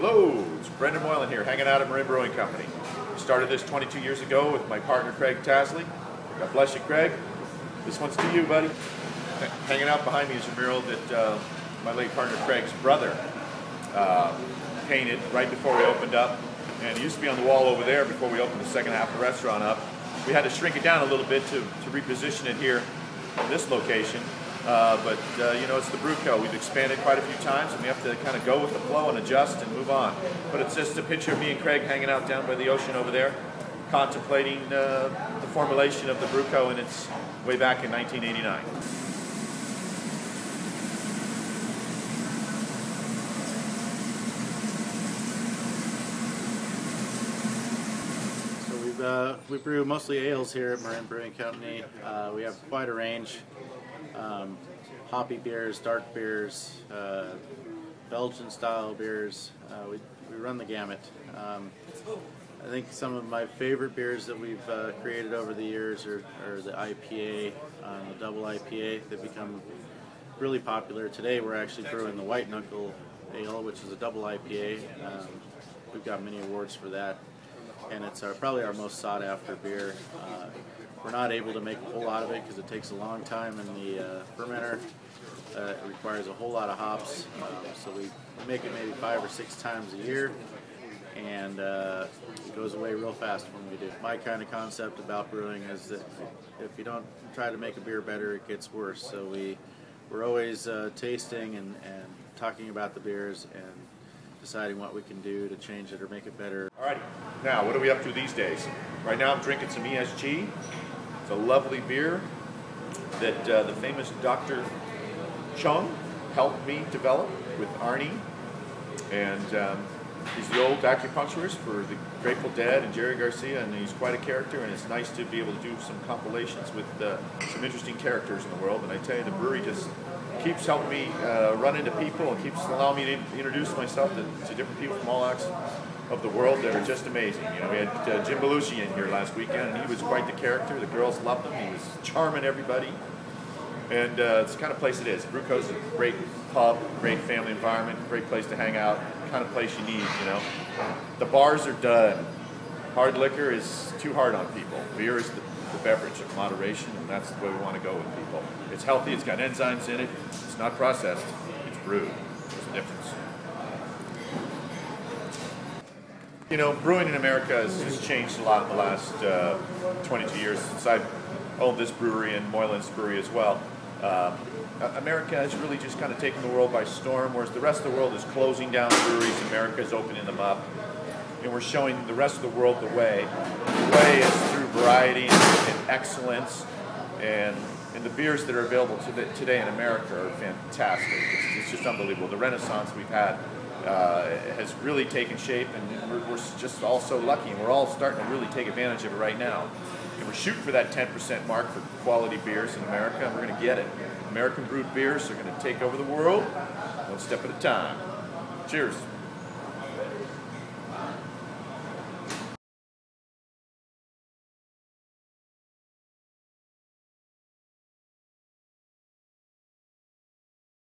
Hello, it's Brendan Moylan here, hanging out at Marin Brewing Company. We started this 22 years ago with my partner Craig Tasley. God bless you, Craig. This one's to you, buddy. Hanging out behind me is a mural that my late partner Craig's brother painted right before we opened up. And it used to be on the wall over there before we opened the second half of the restaurant up. We had to shrink it down a little bit to reposition it here in this location. But you know, it's the brew co. We've expanded quite a few times, and we have to kind of go with the flow and adjust and move on. But it's just a picture of me and Craig hanging out down by the ocean over there, contemplating the formulation of the brew co. And it's way back in 1989. We brew mostly ales here at Marin Brewing Company. We have quite a range. Hoppy beers, dark beers, Belgian style beers. We run the gamut. I think some of my favorite beers that we've created over the years are the IPA, the double IPA. They've become really popular. Today we're actually brewing the White Knuckle Ale, which is a double IPA. We've got many awards for that, and it's probably our most sought after beer. We're not able to make a whole lot of it because it takes a long time in the fermenter. It requires a whole lot of hops, so we make it maybe 5 or 6 times a year, and it goes away real fast when we do. My kind of concept about brewing is that if you don't try to make a beer better, it gets worse. So we're always tasting and talking about the beers and deciding what we can do to change it or make it better. Alrighty, now what are we up to these days? Right now I'm drinking some ESG. It's a lovely beer that the famous Dr. Chung helped me develop with Arne, and he's the old acupuncturist for the Grateful Dead and Jerry Garcia, and he's quite a character, and it's nice to be able to do some compilations with some interesting characters in the world. And I tell you, the brewery just keeps helping me run into people and keeps allowing me to introduce myself to different people from all acts of the world that are just amazing. You know, we had Jim Belushi in here last weekend, and he was quite the character. The girls loved him. He was charming everybody. And it's the kind of place it is. Brew Co's a great pub, great family environment, great place to hang out, the kind of place you need, you know. The bars are done. Hard liquor is too hard on people. Beer is the beverage of moderation, and that's the way we want to go with people. It's healthy, it's got enzymes in it, it's not processed, it's brewed. There's a difference. You know, brewing in America has changed a lot in the last 22 years since I've owned this brewery and Moylan's brewery as well. America has really just kind of taken the world by storm, whereas the rest of the world is closing down breweries. America is opening them up, and we're showing the rest of the world the way. The way is through variety and excellence, and the beers that are available today in America are fantastic. It's just unbelievable. The renaissance we've had has really taken shape, and we're just all so lucky, and we're all starting to really take advantage of it right now. And we're shooting for that 10% mark for quality beers in America, and we're going to get it. American brewed beers are going to take over the world, one step at a time. Cheers.